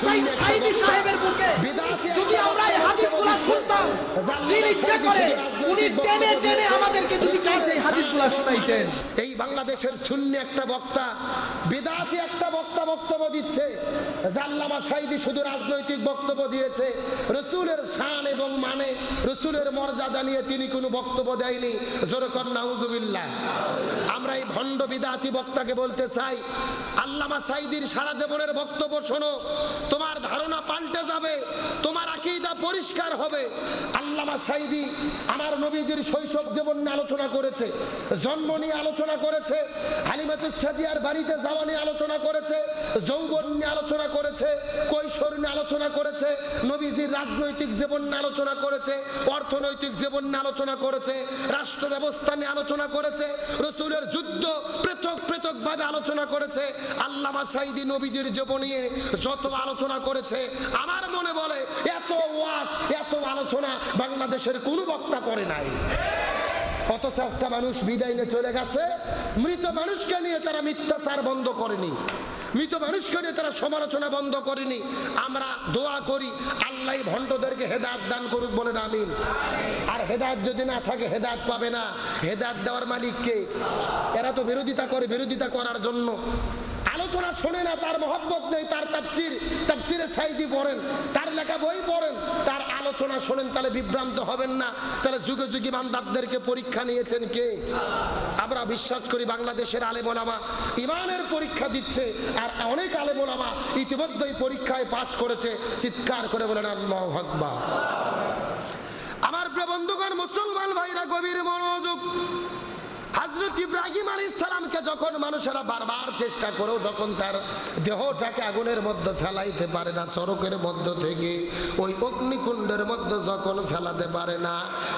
সাইদ সাইদি সাহেবের মুখে যদি আমরা এই হাদিসগুলো শুনতাম, দিন ইচ্ছা করে উনি টেনে টেনে আমাদেরকে যদি কাছে এই হাদিসগুলো শোনাইতেন। এই বাংলাদেশের সুন্নি একটা বক্তা, বিদআতি একটা বক্তা বক্তব্য দিচ্ছে, আল্লামা সাঈদী শুধু রাজনৈতিক বক্তব্য দিয়েছে, রাসূলের শান এবং মানে রাসূলের মর্যাদা নিয়ে তিনি কোনো বক্তব্য দেয়নি। জোরে কর নাউজুবিল্লাহ। আমরা এই ভণ্ড বিদআতি বক্তাকে বলতে চাই, আল্লামা সাঈদীর সারা জীবনের বক্তব্য শোনো, তোমার ধারণা পাল্টে যাবে, তোমার আকীদা পরিষ্কার হবে। আল্লামা সাঈদী আমার নবীজির শৈশব জীবন নিয়ে আলোচনা করেছে, জন্ম নিয়ে আলোচনা করেছে, হালিমাতুস সাদিয়ার বাড়িতে যাওয়া নিয়ে আলোচনা করেছে, যৌবন নিয়ে আলোচনা করেছে, কৈশোর নিয়ে আলোচনা করেছে, নবীজির রাজনৈতিক জীবন নিয়ে আলোচনা করেছে, অর্থনৈতিক জীবন নিয়ে আলোচনা করেছে, রাষ্ট্র ব্যবস্থা নিয়ে আলোচনা করেছে, রাসূলের যুদ্ধ পৃথক পৃথক ভাবে আলোচনা করেছে। আল্লামা সাঈদী নবীজির জীবন নিয়ে যত আলোচনা করেছে, আমার মনে বলে এত ওয়াজ এত আলোচনা বাংলাদেশের কোনো বক্তা করে নাই। অথচ একটা মানুষ বিদায় নিয়ে চলে গেছে, মৃত মানুষকে নিয়ে তারা মিথ্যাচার বন্ধ করেনি, মৃত মানুষকে নিয়ে তারা সমালোচনা বন্ধ করেনি। আমরা দোয়া করি আল্লাহ ভণ্ডদেরকে হেদায়েত দান করুক, বলেন আমিন। আর হেদায়েত যদি না থাকে হেদায়েত পাবে না। হেদায়েত দেওয়ার মালিক কে? এরা তো বিরোধিতা করে, বিরোধিতা করার জন্য আলোচনা শোনে না, তার মহব্বত নেই, তার তাফসিরে সাঈদী পড়েন, তার লেখা বই পড়েন, তার আলোচনা শোনেন, তাহলে বিভ্রান্ত হবেন না। তাহলে যুগে যুগে ইমানদারদেরকে পরীক্ষা নিয়েছেন কে? আমরা বিশ্বাস করি বাংলাদেশের আলেম ওলামা ইমানের পরীক্ষা দিচ্ছে, আর অনেক আলেম ওলামা ইতিমধ্যেই পরীক্ষায় পাস করেছে। চিৎকার করে বলেন আল্লাহু আকবার। আমার প্রিয় বন্ধুগণ, মুসলমান ভাইরা গভীর মনোযোগ। হযরত ইব্রাহিম আলাইহিস সালামকে যখন মানুষেরা বারবার চেষ্টা করেও যখন তার দেহটাকে আগুনের মধ্যে ফেলাইতে পারে না, চরকের মধ্য থেকে ওই অগ্নিকুণ্ডের মধ্যে যখন ফেলাতে পারে না,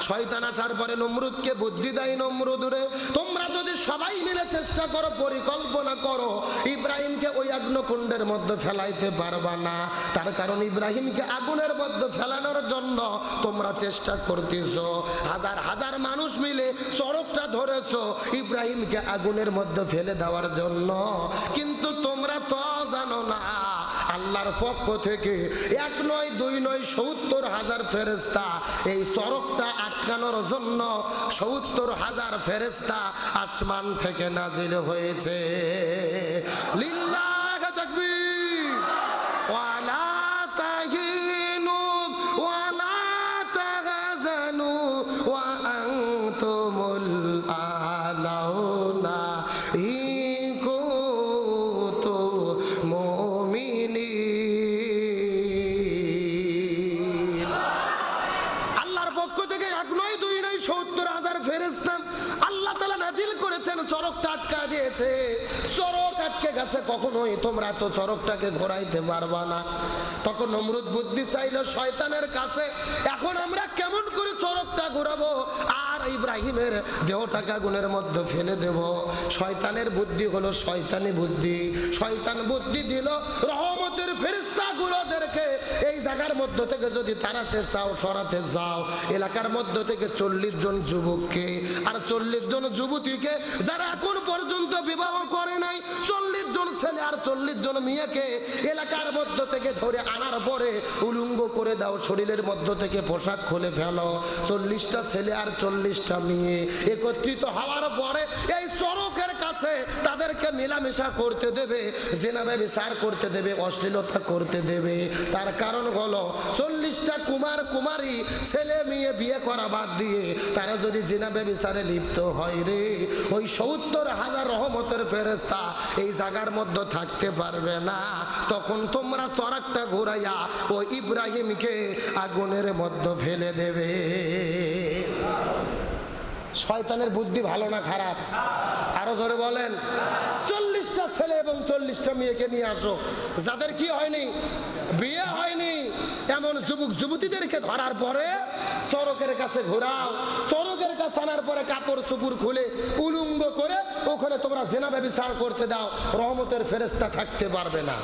শয়তান আসার পরে নমরুদকে বুদ্ধি দেয়, নমরুদ রে তোমরা যদি সবাই মিলে চেষ্টা করো, পরিকল্পনা করো, ইব্রাহিমকে ওই অগ্নিকুণ্ডের মধ্যে ফেলাইতে পারবা না। তার কারণ ইব্রাহিমকে আগুনের মধ্যে ফেলানোর জন্য তোমরা চেষ্টা করতেছো, হাজার হাজার মানুষ মিলে চরকটা ধরেছো ইব্রাহিমকে আগুনের মধ্যে ফেলে দেওয়ার জন্য, কিন্তু তোমরা তো জানো না আল্লাহর পক্ষ থেকে 1 নয় 2 নয় 70,000 ফেরেশতা এই চরকটা আটকানোর জন্য 70,000 ফেরেশতা আসমান থেকে নাজিল হয়েছে। লিল্লাহ তাকবীর। ওয়ালা তাহিনু ওয়ালা তাহজানু ওয়া আনতুমুল আলাউনা ইন কুনতুম মুমিনিন। আল্লাহর পক্ষ থেকে 1 নয় 2 নয় 70,000 ফেরেশতা আল্লাহ তাআলা নাজিল করেছেন, চরকটা আটকা দিয়েছে। চরক আটকে গেছে, কখনোই তোমরা তো চরকটাকে ঘোরাইতে পারবা না। তখন নমরুদ বুদ্ধি চাইলো শয়তানের কাছে, এখন আমরা কেমন করে চরকটা ঘোরাবো আর ইব্রাহিমের দেহটাকে আগুনের মধ্যে ফেলে দেব? শয়তানের বুদ্ধি হলো শয়তানি বুদ্ধি। শয়তান বুদ্ধি দিল রহমতের ফেরেশতাগুলোদেরকে এই জায়গার মধ্য থেকে যদি তাড়াতে চাও, সরাতে যাও, এলাকার মধ্য থেকে 40 জন যুবককে আর 40 জন যুবতীকে যারা এখন পর্যন্ত বিবাহ করে নাই, 40 জন ছেলে আর 40 জন মেয়েকে এলাকার মধ্য থেকে ধরে আনার পরে উলঙ্গ করে দাও, শরীরের মধ্য থেকে পোশাক খুলে ফেলো। 40টা ছেলে আর 40টা মেয়ে একত্রিত হওয়ার পরে এই চরকের কাছে তাদেরকে মেলামেশা করতে দেবে, জিনা ব্যভিচার করতে দেবে, অশ্লীলতা করতে দেবে। তার কারণ হলো 40টা কুমার কুমারী ছেলে মেয়ে বিয়ে করা বাদ দিয়ে তারা যদি জিনা ব্যভিচারে লিপ্ত হয় রে, ওই 70,000 রহমতের ফেরেশতা এই জায়গার মধ্যে থাকতে পারবে না। তখন তোমরা চরকটা ঘুরাইয়া ও ইব্রাহিমকে আগুনের মধ্যে ফেলে দেবে। শয়তানের বুদ্ধি ভালো না খারাপ? আরো জোরে বলেন। 40টা ছেলে এবং 40টা মেয়েকে নিয়ে আসো, যাদের কি হয়নি, বিয়ে হয়নি, এমন যুবক যুবতীদেরকে ধরার পরে চরকের কাছে ঘোরাও। চরকের কাছে আনার পরে কাপড় চুপুর খুলে উলঙ্গ করে ওখানে তোমরা জিনা ব্যভিচার করতে দাও, রহমতের ফেরেশতা থাকতে পারবে না।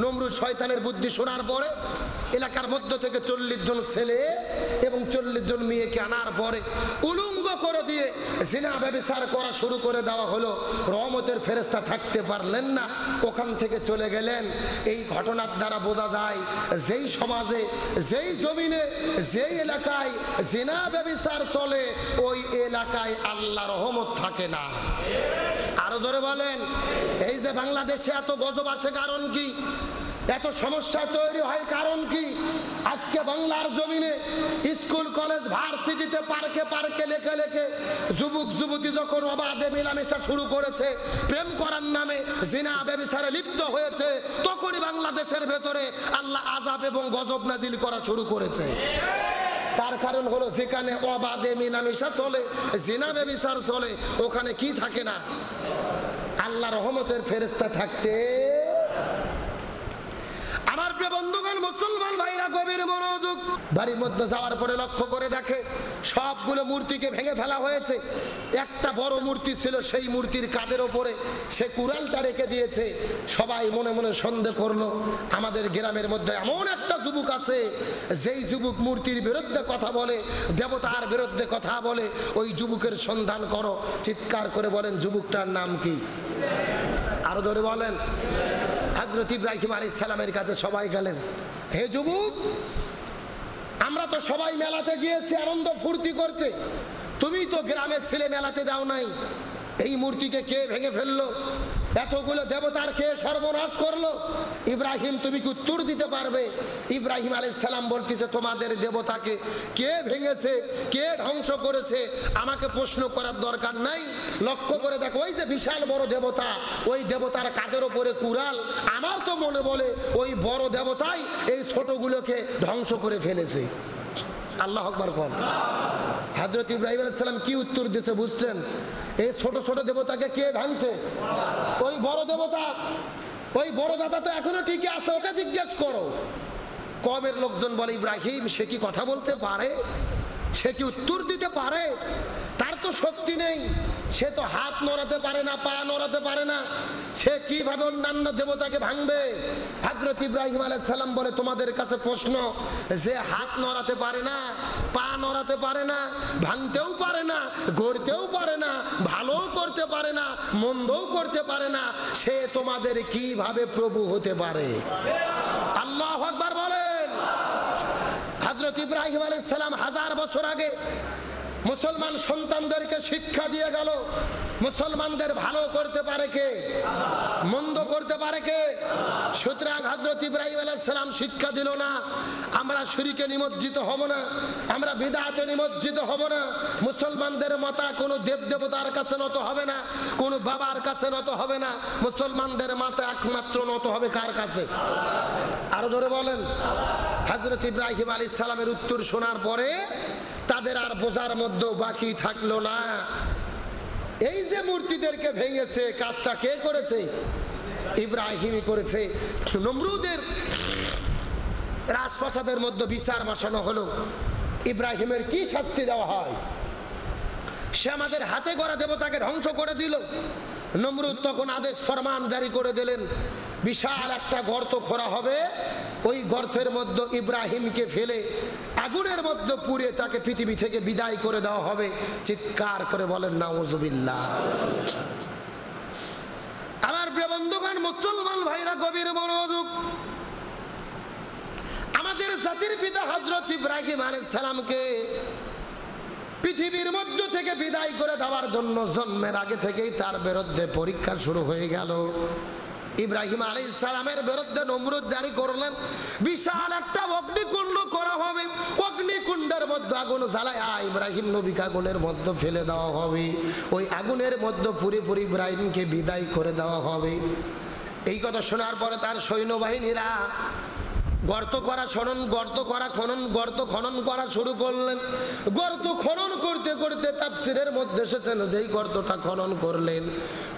নমরুদ শয়তানের বুদ্ধি শোনার পরে এলাকার মধ্য থেকে 40 জন ছেলে এবং 40 জন মেয়েকে আনার পরে উলঙ্গ করে দিয়ে জিনা ব্যভিচার করা শুরু করে দেওয়া হলো। রহমতের ফেরেশতা থাকতে পারলেন না, ওখান থেকে চলে গেলেন। এই ঘটনার দ্বারা বোঝা যায় যেই সমাজে, যেই জমিনে, যেই এলাকায় জিনা ব্যভিচার চলে ওই এলাকায় আল্লাহ রহমত থাকে না। আরো জোরে বলেন। এই যে বাংলাদেশে এত গজব আসে কারণ কি? এত সমস্যা তৈরি হয় কারণ কি? আজকে বাংলার জমিনে স্কুল কলেজ ভার্সিটিতে পার্কে পার্কে লেখে লেখে যুবক যুবতী যখন অবাধে মেলামেশা শুরু করেছে, প্রেম করার নামে জিনা ব্যভিচারে লিপ্ত হয়েছে, তখনই বাংলাদেশের ভেতরে আল্লাহ আযাব এবং গজব নাজিল করা শুরু করেছে। তার কারণ হলো যেখানে অবাধে মেলামেশা চলে, জিনা ব্যভিচার চলে, ওখানে কি থাকে না? আল্লাহ রহমতের ফেরেশতা থাকতে। আমার প্রিয় বন্ধুগণ, মুসলমান ভাইরা গভীর মনোযোগ। বাড়ির মধ্যে যাওয়ার পরে লক্ষ্য করে দেখে সবগুলো মূর্তিকে ভেঙে ফেলা হয়েছে। একটা বড় মূর্তি ছিল, সেই মূর্তির কাঁধের ওপরে সে কুড়ালটা রেখে দিয়েছে। সবাই মনে মনে সন্দেহ করলো আমাদের গ্রামের মধ্যে এমন একটা যুবক আছে যেই যুবক মূর্তির বিরুদ্ধে কথা বলে, দেবতার বিরুদ্ধে কথা বলে। ওই যুবকের সন্ধান করো। চিৎকার করে বলেন, যুবকটার নাম কি? আরো ধরে বলেন। হযরত ইব্রাহিম আলাইহিস সালামের কাছে সবাই গেলেন। হে যুবক, আমরা তো সবাই মেলাতে গিয়েছি আনন্দ ফুর্তি করতে, তুমি তো গ্রামের ছেলে মেলাতে যাও নাই। এই মূর্তিকে কে ভেঙে ফেললো? এতগুলো দেবতার কে সর্বনাশ করলো? ইব্রাহিম, তুমি কি উত্তর দিতে পারবে? ইব্রাহিম আলাইহিস সালাম বলতেছে, তোমাদের দেবতাকে কে ভেঙেছে, কে ধ্বংস করেছে আমাকে প্রশ্ন করার দরকার নাই। লক্ষ্য করে দেখো, ওই যে বিশাল বড় দেবতা, ওই দেবতার কাঁধের ওপরে কুড়াল। আমার তো মনে বলে ওই বড় দেবতাই এই ছোটগুলোকে ধ্বংস করে ফেলেছে। আল্লাহু আকবার কোন। হযরত ইব্রাহিম আলাইহিস সালাম কি উত্তর দিয়েছে বুঝছেন? এই ছোট ছোট দেবতাকে কে ভাঙছে? ওই বড় দেবতা। ওই বড় দাদা তো এখনো ঠিকই আছে, ওকে জিজ্ঞেস করো। কমের লোকজন বলে, ইব্রাহিম সে কি কথা বলতে পারে? সে কি উত্তর দিতে পারে? তার তো শক্তি নেই, সে তো হাত নড়াতে পারে না, পা নড়াতে পারে না, সে কিভাবে অন্যান্য দেবতাকে ভাঙবে? হযরত ইব্রাহিম আলাইহিস সালাম বলে, তোমাদের কাছে প্রশ্ন, যে হাত নড়াতে পারে না, পা নড়াতে পারে না, ভাঙতেও পারে না, গড়তেও পারে না, ভালোও করতে পারে না, মন্দও করতে পারে না, সে তোমাদের কিভাবে প্রভু হতে পারে? আল্লাহু আকবার বলেন। হযরত ইব্রাহিম আলাইহিস সালাম 1000 বছর আগে মুসলমান সন্তানদেরকে শিক্ষা দিয়ে গেল, মুসলমানদের ভালো করতে পারে কে, মন্দ করতে পারে কে? সুতরাং হযরত ইব্রাহিম আলাইহিস সালাম শিক্ষা দিল না আমরা শিরকে নিমজ্জিত হব না, আমরা বিদআতে নিমজ্জিত হব না, মুসলমানদের মাথা কোনো দেব দেবতার কাছে নত হবে না, কোনো বাবার কাছে নত হবে না, মুসলমানদের মাথা একমাত্র নত হবে কার কাছে? আরো জোরে বলেন। হযরত ইব্রাহিম আলাইহিস সালামের উত্তর শোনার পরে তাদের আর বোঝার মধ্যে বাকি থাকলো না। এই যে মূর্তিদেরকে ভেঙেছে, কাজটা কে করেছে? ইব্রাহিমই করেছে। নমরুদের রাজপ্রাসাদের মধ্যে বিচার বসানো হলো, ইব্রাহিমের কি শাস্তি দেওয়া হয়? সে আমাদের হাতে গড়া দেবতাকে ধ্বংস করে দিল। নমরুদ তখন আদেশ ফরমান জারি করে দিলেন, বিশাল একটা গর্ত খোঁড়া হবে, ওই গর্তের মধ্যে ইব্রাহিমকে ফেলে আগুনের মধ্যে পুড়ে তাকে পৃথিবী থেকে বিদায় করে দেওয়া হবে। চিৎকার করে বলেন নাউজুবিল্লাহ। আমার প্রিয় বন্ধুগণ, মুসলমান ভাইরা গভীর মনোযোগ। আমাদের জাতির পিতা হযরত ইব্রাহিম আলাইহিস সালামকে পৃথিবীর মধ্য থেকে বিদায় করে দেওয়ার জন্য জন্মের আগে থেকেই তার বিরুদ্ধে পরীক্ষা শুরু হয়ে গেল। ইব্রাহিম আলাইহিস সালামের বিরুদ্ধে নমরুদ জারি করলেন, বিশাল একটা অগ্নিকুণ্ড করা হবে, অগ্নিকুণ্ডের মধ্যে আগুন জ্বালায় ইব্রাহিম নবীকে আগুনের মধ্যে ফেলে দেওয়া হবে, ওই আগুনের মধ্যে পুরোপুরি ইব্রাহিমকে বিদায় করে দেওয়া হবে। এই কথা শোনার পরে তার সৈন্যবাহিনীরা গর্ত করা খনন, গর্ত করা খনন, গর্ত খনন করা শুরু করলেন। গর্ত খনন করতে করতে তাফসীরের মধ্যে এসেছেন যেই গর্তটা খনন করলেন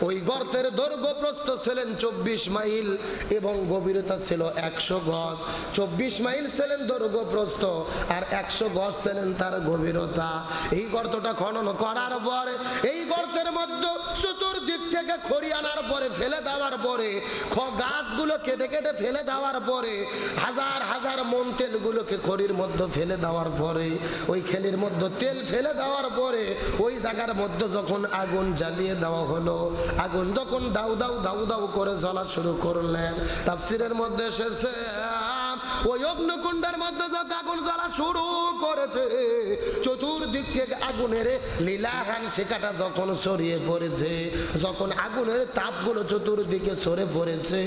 ওই গর্তের দৈর্ঘ্য প্রস্থ ছিলেন 24 মাইল এবং গভীরতা ছিল 100 গজ। 24 মাইল ছিলেন দৈর্ঘ্য প্রস্থ আর 100 গজ ছিলেন তার গভীরতা। এই গর্তটা খনন করার পরে এই গর্তের মধ্যে চতুর্দিক থেকে খড়ি আনার পরে ফেলে দেওয়ার পরে গাছগুলো কেটে কেটে ফেলে দেওয়ার পরে হাজার হাজার মন তেলগুলোকে খড়ির মধ্যে ফেলে দেওয়ার পরে ওই খেলির মধ্যে তেল ফেলে দেওয়ার পরে ওই জায়গার মধ্যে যখন আগুন জ্বালিয়ে দেওয়া হলো, আগুন যখন দাউ দাউ দাউ দাউ করে জ্বলা শুরু করলেন, তাফসীরের মধ্যে এসেছে ওই অগ্নিকুণ্ডের মধ্যে যখন আগুন জ্বলা শুরু করেছে চতুর্দিক থেকে আগুনের লীলাহান শিখাটা যখন ছড়িয়ে পড়েছে, যখন আগুনের তাপগুলো চতুর্দিকে ছড়ে পড়েছে,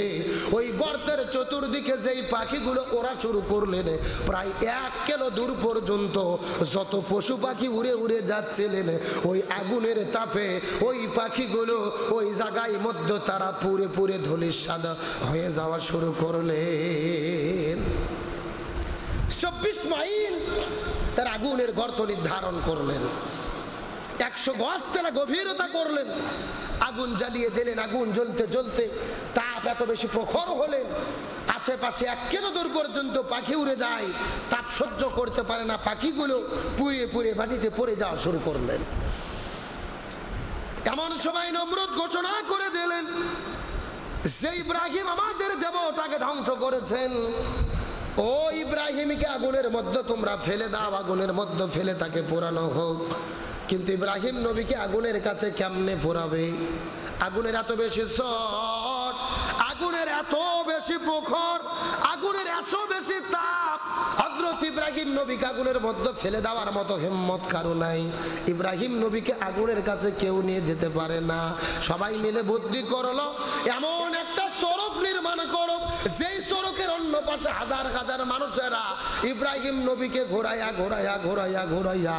ওই গর্তের চতুর্দিকে যেই পাখিগুলো ওরা শুরু করলেন প্রায় 1 কিলো দূর পর্যন্ত যত পশু পাখি উড়ে উড়ে যাচ্ছিলেন ওই আগুনের তাপে ওই পাখিগুলো ওই জায়গায় মধ্যে তারা পুরে পুরে ধূলিসাৎ হয়ে যাওয়া শুরু করলেন। 24 মাইল তার আগুনের গর্ত নির্ধারণ করলেন, 100 গজ তারা গভীরতা করলেন, আগুন জ্বালিয়ে দিলেন। আগুন জ্বলতে জ্বলতে তাপ এত বেশি প্রখর হলেন আশেপাশে 1 কিলো দূর পর্যন্ত পাখি উড়ে যায়, তাপ সহ্য করতে পারে না, পাখিগুলো পুড়ে পুড়ে মাটিতে পড়ে যাওয়া শুরু করলেন। এমন সময় নমরুদ ঘোষণা করে দিলেন যে ইব্রাহিম আমাদের দেবতাকে ধ্বংস করেছেন, ও ইব্রাহিমকে আগুনের মধ্যে তোমরা ফেলে দাও, আগুনের মধ্যে ফেলে তাকে পোড়ানো হোক। কিন্তু ইব্রাহিম নবীকে আগুনের কাছে কেমনে পোড়াবে? আগুনের এত বেশি চট, আগুনের এত বেশি প্রখর, আগুনের এত বেশি তাপ, হযরত ইব্রাহিম নবীকে আগুনের মধ্যে ফেলে দেওয়ার মতো হিম্মত কারো নাই। ইব্রাহিম নবীকে আগুনের কাছে কেউ নিয়ে যেতে পারে না। সবাই মিলে বুদ্ধি করলো এমন একটা সড়ক নির্মাণ করো যেই সড়কের অন্য পাশে হাজার হাজার মানুষেরা ইব্রাহিম নবীকে ঘোরাইয়া ঘোরাইয়া ঘোরাইয়া ঘোরাইয়া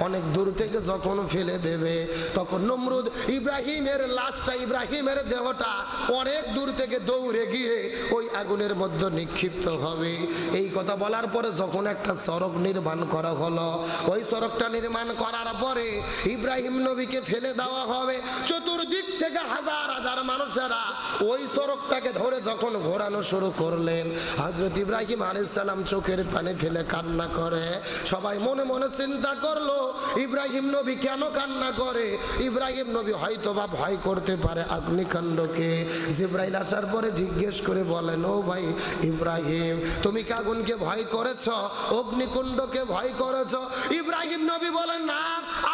অনেক দূর থেকে যখন ফেলে দেবে তখন নমরুদ ইব্রাহিমের লাশটা, ইব্রাহিমের দেহটা অনেক দূর থেকে দৌড়ে গিয়ে ওই আগুনের মধ্যে নিক্ষিপ্ত হবে। এই কথা বলার পরে যখন একটা সড়ক নির্মাণ করা হলো, ওই সড়কটা নির্মাণ করার পরে ইব্রাহিম নবীকে ফেলে দেওয়া হবে। চতুর্দিক থেকে হাজার হাজার মানুষেরা ওই সড়কটাকে ধরে যখন ঘোরানো শুরু করলেন, হযরত ইব্রাহিম আলাইহিস সালাম চোখের পানি ফেলে কান্না করে। সবাই মনে মনে চিন্তা করলো ইব্রাহিম নবী কেন কান্না করে? ইব্রাহিম নবী হয়তো বা ভয় করতে পারে অগ্নিকাণ্ডকে। জিবরাইল আসার পরে জিজ্ঞেস করে বলেন, ও ভাই ইব্রাহিম, তুমি কি আগুনকে ভয় করেছ, অগ্নিকুণ্ডকে ভয় করেছ? ইব্রাহিম নবী বলেন, না,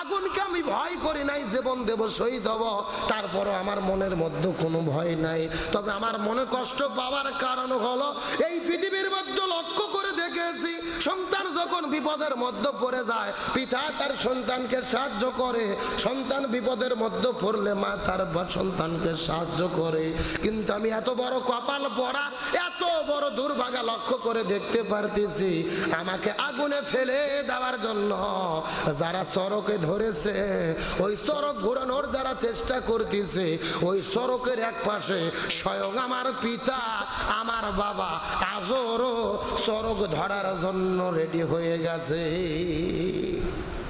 আগুনকে আমি ভয় করি নাই, জীবন দেব, শহীদ হব, তারপরও আমার মনের মধ্যে কোনো ভয় নাই। তবে আমার মনে কষ্ট পাওয়ার কারণ হলো এই পৃথিবীর মধ্যে লক্ষ্য করে দেখেছি সন্তান যখন বিপদের মধ্যে পড়ে যায় পিতা তার সন্তানকে সাহায্য করে, সন্তান বিপদের মধ্যে পড়লে মা তার সন্তানকে সাহায্য করে। কিন্তু আমি এত বড় কপাল পড়া, এত বড় দুর্ভাগা লক্ষ্য করে দেখতে পারতেছি আমাকে আগুনে ফেলে দেওয়ার জন্য যারা সড়কে ধরেছে, ওই সড়ক ঘোরানোর যারা চেষ্টা করতেছে, ওই সড়কের এক পাশে স্বয়ং আমার পিতা, আমার বাবা আজরও সড়ক ধরার জন্য রেডি হয়ে গেছে।